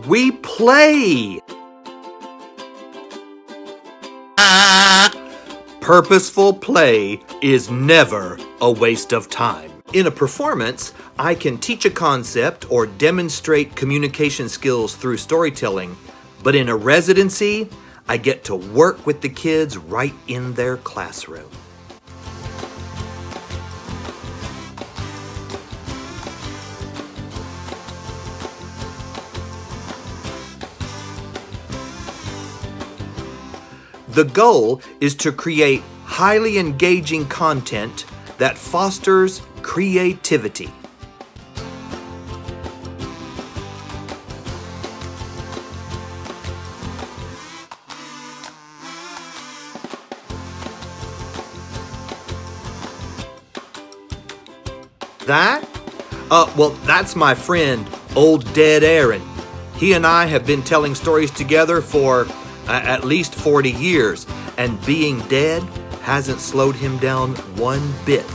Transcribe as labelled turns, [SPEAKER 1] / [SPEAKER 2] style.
[SPEAKER 1] We play. Purposeful play is never a waste of time. In a performance, I can teach a concept or demonstrate communication skills through storytelling, but in a residency, I get to work with the kids right in their classroom. The goal is to create highly engaging content that fosters creativity. That? Well, that's my friend, Old Dead Aaron. He and I have been telling stories together for at least 40 years, and being dead hasn't slowed him down one bit.